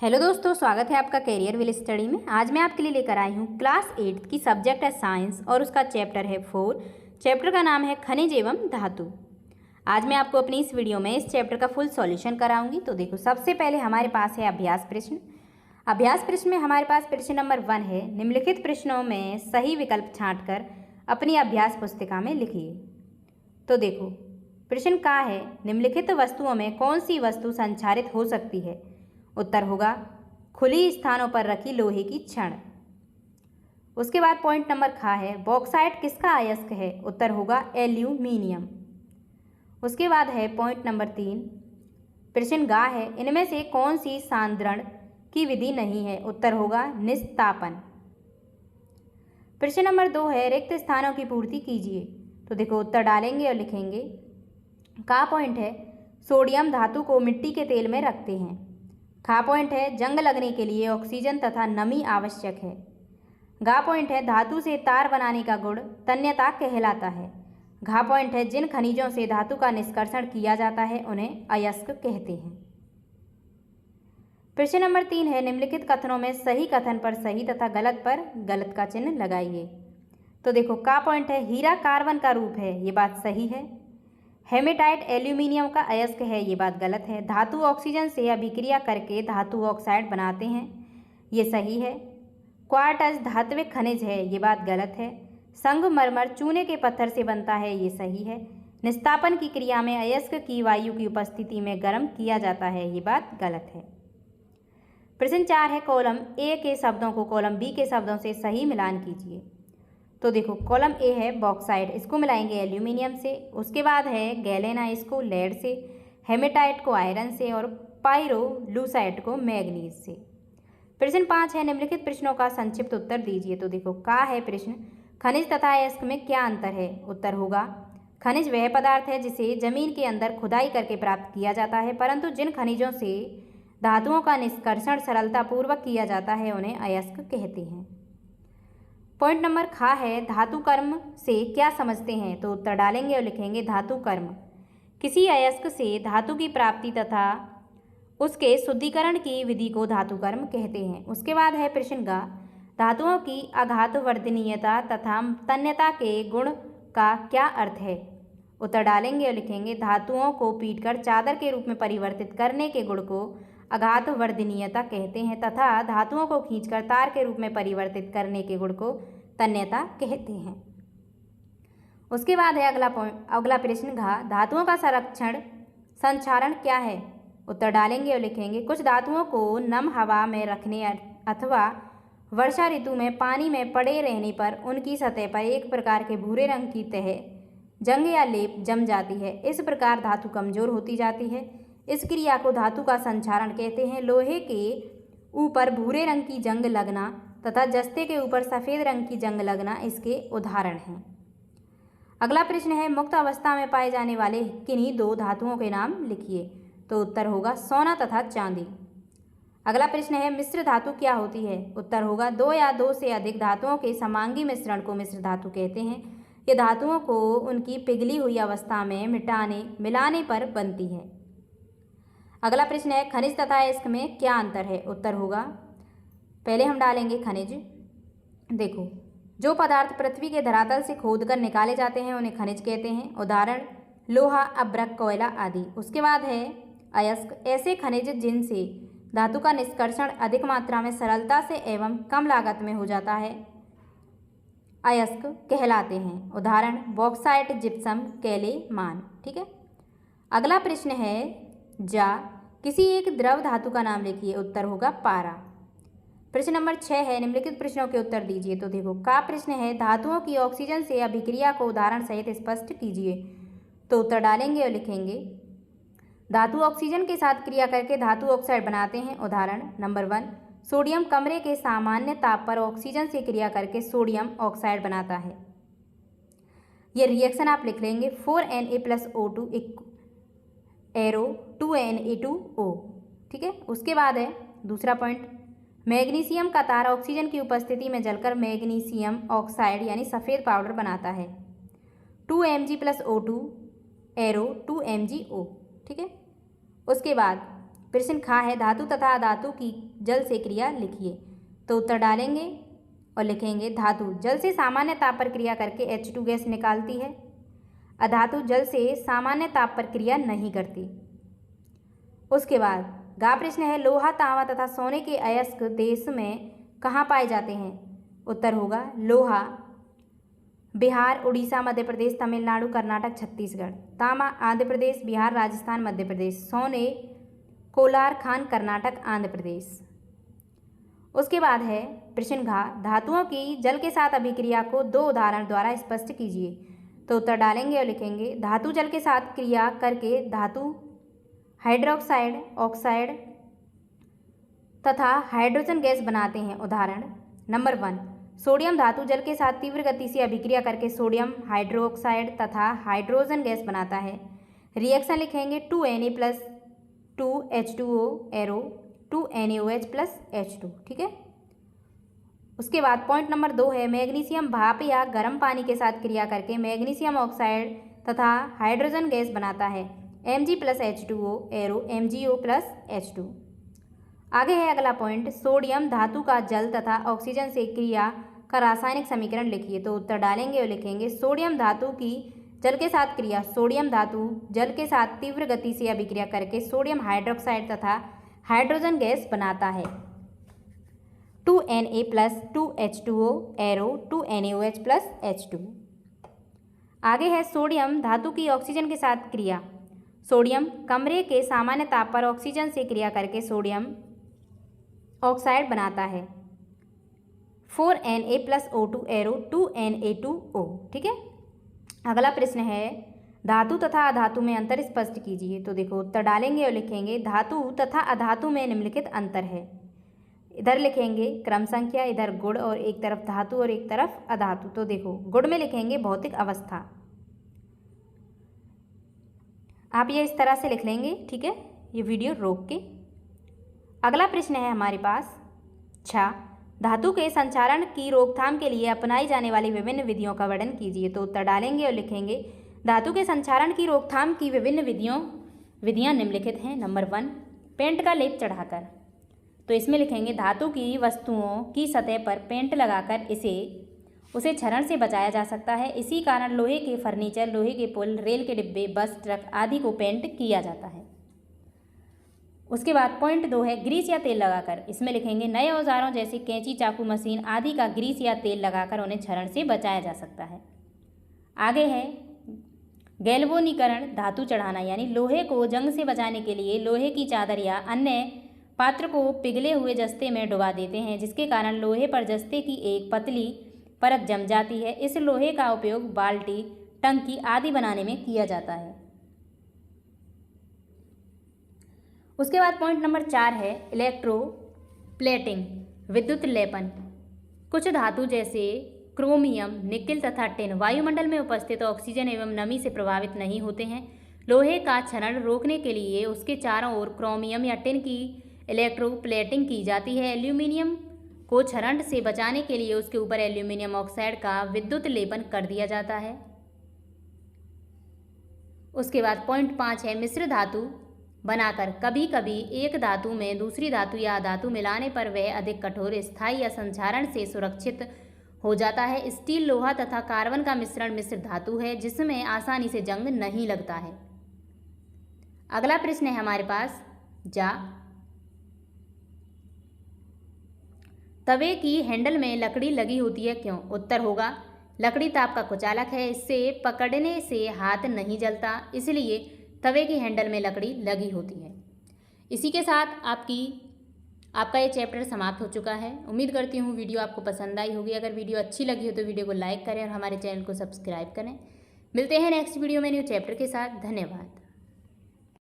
Hello दोस्तों, स्वागत है आपका कैरियर विल स्टडी में। आज मैं आपके लिए लेकर आई हूँ क्लास 8 की सब्जेक्ट है साइंस और उसका चैप्टर है 4। चैप्टर का नाम है खनिज एवं धातु। आज मैं आपको अपनी इस वीडियो में इस चैप्टर का फुल सॉल्यूशन कराऊंगी। तो देखो, सबसे पहले हमारे पास है अभ्यास प्रश्न। अभ्यास प्रश्न में हमारे पास प्रश्न नंबर 1 है, निम्नलिखित प्रश्नों में सही विकल्प छाँटकर अपनी अभ्यास पुस्तिका में लिखिए। तो देखो, प्रश्न का है, निम्नलिखित वस्तुओं में कौन सी वस्तु संचारित हो सकती है? उत्तर होगा खुली स्थानों पर रखी लोहे की छड़। उसके बाद पॉइंट नंबर खा है, बॉक्साइट किसका अयस्क है? उत्तर होगा एल्यूमिनियम। उसके बाद है पॉइंट नंबर 3, प्रश्न गा है, इनमें से कौन सी सांद्रण की विधि नहीं है? उत्तर होगा निस्तापन। प्रश्न नंबर 2 है, रिक्त स्थानों की पूर्ति कीजिए। तो देखो, उत्तर डालेंगे और लिखेंगे। का पॉइंट है, सोडियम धातु को मिट्टी के तेल में रखते हैं। खा पॉइंट है, जंग लगने के लिए ऑक्सीजन तथा नमी आवश्यक है। गा पॉइंट है, धातु से तार बनाने का गुण तन्यता कहलाता है। घा पॉइंट है, जिन खनिजों से धातु का निष्कर्षण किया जाता है उन्हें अयस्क कहते हैं। प्रश्न नंबर 3 है, निम्नलिखित कथनों में सही कथन पर सही तथा गलत पर गलत का चिन्ह लगाइए। तो देखो, का पॉइंट है, हीरा कार्बन का रूप है, ये बात सही है। हेमेटाइट एल्यूमिनियम का अयस्क है, ये बात गलत है। धातु ऑक्सीजन से अभिक्रिया करके धातु ऑक्साइड बनाते हैं, ये सही है। क्वार्ट्ज धात्विक खनिज है, ये बात गलत है। संगमरमर चूने के पत्थर से बनता है, ये सही है। निस्तापन की क्रिया में अयस्क की वायु की उपस्थिति में गर्म किया जाता है, ये बात गलत है। प्रश्न 4 है, कॉलम ए के शब्दों को कॉलम बी के शब्दों से सही मिलान कीजिए। तो देखो, कॉलम ए है बॉक्साइड, इसको मिलाएंगे एल्यूमिनियम से। उसके बाद है गैलेना, इसको लेड से। हेमेटाइट को आयरन से और पायरोलूसाइट को मैग्नीज से। प्रश्न 5 है, निम्नलिखित प्रश्नों का संक्षिप्त उत्तर दीजिए। तो देखो, का है प्रश्न, खनिज तथा अयस्क में क्या अंतर है? उत्तर होगा खनिज वह पदार्थ है जिसे जमीन के अंदर खुदाई करके प्राप्त किया जाता है, परंतु जिन खनिजों से धातुओं का निष्कर्षण सरलतापूर्वक किया जाता है उन्हें अयस्क कहते हैं। पॉइंट नंबर खा है, धातु कर्म से क्या समझते हैं? तो उत्तर डालेंगे और लिखेंगे धातु कर्म किसी अयस्क से धातु की प्राप्ति तथा उसके शुद्धिकरण की विधि को धातु कर्म कहते हैं। उसके बाद है प्रश्न गा, धातुओं की आघातवर्धनीयता तथा तन्यता के गुण का क्या अर्थ है? उत्तर डालेंगे और लिखेंगे धातुओं को पीटकर चादर के रूप में परिवर्तित करने के गुण को आघातवर्धनीयता कहते हैं तथा धातुओं को खींचकर तार के रूप में परिवर्तित करने के गुण को तन्यता कहते हैं। उसके बाद है अगला प्रश्न घा, धातुओं का संक्षारण क्या है? उत्तर डालेंगे और लिखेंगे कुछ धातुओं को नम हवा में रखने अथवा वर्षा ऋतु में पानी में पड़े रहने पर उनकी सतह पर एक प्रकार के भूरे रंग की तह जंग या लेप जम जाती है। इस प्रकार धातु कमजोर होती जाती है। इस क्रिया को धातु का संक्षारण कहते हैं। लोहे के ऊपर भूरे रंग की जंग लगना तथा जस्ते के ऊपर सफ़ेद रंग की जंग लगना इसके उदाहरण हैं। अगला प्रश्न है, मुक्त अवस्था में पाए जाने वाले किन्हीं दो धातुओं के नाम लिखिए। तो उत्तर होगा सोना तथा चांदी। अगला प्रश्न है, मिश्र धातु क्या होती है? उत्तर होगा दो या दो से अधिक धातुओं के समांगी मिश्रण को मिश्र धातु कहते हैं। ये धातुओं को उनकी पिघली हुई अवस्था में मिलाने पर बनती है। अगला प्रश्न है, खनिज तथा अयस्क में क्या अंतर है? उत्तर होगा, पहले हम डालेंगे खनिज। देखो, जो पदार्थ पृथ्वी के धरातल से खोदकर निकाले जाते हैं उन्हें खनिज कहते हैं, उदाहरण लोहा, अभ्रक, कोयला आदि। उसके बाद है अयस्क, ऐसे खनिज जिनसे धातु का निष्कर्षण अधिक मात्रा में सरलता से एवं कम लागत में हो जाता है, अयस्क कहलाते हैं, उदाहरण बॉक्साइट, जिप्सम, कैलेमान। ठीक है। अगला प्रश्न है, किसी एक द्रव धातु का नाम लिखिए। उत्तर होगा पारा। प्रश्न नंबर 6 है, निम्नलिखित प्रश्नों के उत्तर दीजिए। तो देखो, का प्रश्न है, धातुओं की ऑक्सीजन से अभिक्रिया को उदाहरण सहित स्पष्ट कीजिए। तो उत्तर डालेंगे और लिखेंगे धातु ऑक्सीजन के साथ क्रिया करके धातु ऑक्साइड बनाते हैं, उदाहरण नंबर 1 सोडियम कमरे के सामान्य ताप पर ऑक्सीजन से क्रिया करके सोडियम ऑक्साइड बनाता है। ये रिएक्शन आप लिख लेंगे 4Na+O2 एरो 2Na2O। ठीक है। उसके बाद है दूसरा पॉइंट, मैग्नीशियम का तार ऑक्सीजन की उपस्थिति में जलकर मैग्नीशियम ऑक्साइड यानी सफ़ेद पाउडर बनाता है, 2Mg+O2 एरो 2MgO। ठीक है। उसके बाद प्रश्न खा है धातु तथा अधातु की जल से क्रिया लिखिए। तो उत्तर डालेंगे और लिखेंगे धातु जल से सामान्य ताप पर क्रिया करके H2 गैस निकालती है, अधातु जल से सामान्य ताप पर क्रिया नहीं करती। उसके बाद गा प्रश्न है लोहा, तांबा तथा सोने के अयस्क देश में कहाँ पाए जाते हैं? उत्तर होगा लोहा बिहार, उड़ीसा, मध्य प्रदेश, तमिलनाडु, कर्नाटक, छत्तीसगढ़। तांबा आंध्र प्रदेश, बिहार, राजस्थान, मध्य प्रदेश। सोने कोलार, खान, कर्नाटक, आंध्र प्रदेश। उसके बाद है प्रश्न घा धातुओं की जल के साथ अभिक्रिया को 2 उदाहरण द्वारा स्पष्ट कीजिए। तो उत्तर डालेंगे और लिखेंगे धातु जल के साथ क्रिया करके धातु हाइड्रोक्साइड, ऑक्साइड तथा हाइड्रोजन गैस बनाते हैं। उदाहरण नंबर 1, सोडियम धातु जल के साथ तीव्र गति से अभिक्रिया करके सोडियम हाइड्रोक्साइड तथा हाइड्रोजन गैस बनाता है। रिएक्शन लिखेंगे 2Na + 2H2O arrow 2NaOH + H2। ठीक है। उसके बाद पॉइंट नंबर 2 है मैग्नीशियम भाप या गर्म पानी के साथ क्रिया करके मैग्नीशियम ऑक्साइड तथा हाइड्रोजन गैस बनाता है। Mg + H2O arrow MgO + H2। आगे है अगला पॉइंट सोडियम धातु का जल तथा ऑक्सीजन से क्रिया का रासायनिक समीकरण लिखिए। तो उत्तर डालेंगे और लिखेंगे सोडियम धातु की जल के साथ क्रिया सोडियम धातु जल के साथ तीव्र गति से अभिक्रिया करके सोडियम हाइड्रोक्साइड तथा हाइड्रोजन गैस बनाता है। 2Na + 2H2O arrow 2NaOH + H2। आगे है सोडियम धातु की ऑक्सीजन के साथ क्रिया सोडियम कमरे के सामान्य ताप पर ऑक्सीजन से क्रिया करके सोडियम ऑक्साइड बनाता है। 4Na + O2 arrow 2Na2O। ठीक है। अगला प्रश्न है धातु तथा अधातु में अंतर स्पष्ट कीजिए। तो देखो उत्तर डालेंगे और लिखेंगे धातु तथा अधातु में निम्नलिखित अंतर है। इधर लिखेंगे क्रम संख्या, इधर गुण और एक तरफ धातु और एक तरफ अधातु। तो देखो गुण में लिखेंगे भौतिक अवस्था, आप ये इस तरह से लिख लेंगे। ठीक है, ये वीडियो रोक के। अगला प्रश्न है हमारे पास 6 धातु के संचारण की रोकथाम के लिए अपनाई जाने वाली विभिन्न विधियों का वर्णन कीजिए। तो उत्तर डालेंगे और लिखेंगे धातु के संचारण की रोकथाम की विभिन्न विधियां निम्नलिखित हैं। नंबर 1, पेंट का लेप चढ़ाकर। तो इसमें लिखेंगे धातु की वस्तुओं की सतह पर पेंट लगाकर उसे क्षरण से बचाया जा सकता है। इसी कारण लोहे के फर्नीचर, लोहे के पुल, रेल के डिब्बे, बस, ट्रक आदि को पेंट किया जाता है। उसके बाद पॉइंट 2 है ग्रीस या तेल लगाकर। इसमें लिखेंगे नए औजारों जैसे कैंची, चाकू, मशीन आदि का ग्रीस या तेल लगाकर उन्हें क्षरण से बचाया जा सकता है। आगे है गैल्वेनीकरण धातु चढ़ाना, यानी लोहे को जंग से बचाने के लिए लोहे की चादर या अन्य पात्र को पिघले हुए जस्ते में डुबा देते हैं, जिसके कारण लोहे पर जस्ते की एक पतली परत जम जाती है। इस लोहे का उपयोग बाल्टी, टंकी आदि बनाने में किया जाता है। उसके बाद पॉइंट नंबर 4 है इलेक्ट्रोप्लेटिंग, विद्युत लेपन। कुछ धातु जैसे क्रोमियम, निकिल तथा टिन वायुमंडल में उपस्थित ऑक्सीजन एवं नमी से प्रभावित नहीं होते हैं। लोहे का क्षरण रोकने के लिए उसके चारों ओर क्रोमियम या टिन की इलेक्ट्रोप्लेटिंग की जाती है। एल्यूमिनियम को क्षरण से बचाने के लिए उसके ऊपर एल्यूमिनियम ऑक्साइड का विद्युत लेपन कर दिया जाता है। उसके बाद पॉइंट 5 है मिश्र धातु बनाकर। कभी कभी एक धातु में दूसरी धातु या अधातु मिलाने पर वह अधिक कठोर, स्थायी या संक्षारण से सुरक्षित हो जाता है। स्टील, लोहा तथा कार्बन का मिश्रण मिश्र धातु है जिसमें आसानी से जंग नहीं लगता है। अगला प्रश्न है हमारे पास तवे की हैंडल में लकड़ी लगी होती है क्यों? उत्तर होगा लकड़ी ताप का कुचालक है, इससे पकड़ने से हाथ नहीं जलता, इसलिए तवे की हैंडल में लकड़ी लगी होती है। इसी के साथ आपका ये चैप्टर समाप्त हो चुका है। उम्मीद करती हूँ वीडियो आपको पसंद आई होगी। अगर वीडियो अच्छी लगी हो तो वीडियो को लाइक करें और हमारे चैनल को सब्सक्राइब करें। मिलते हैं नेक्स्ट वीडियो में न्यू चैप्टर के साथ। धन्यवाद।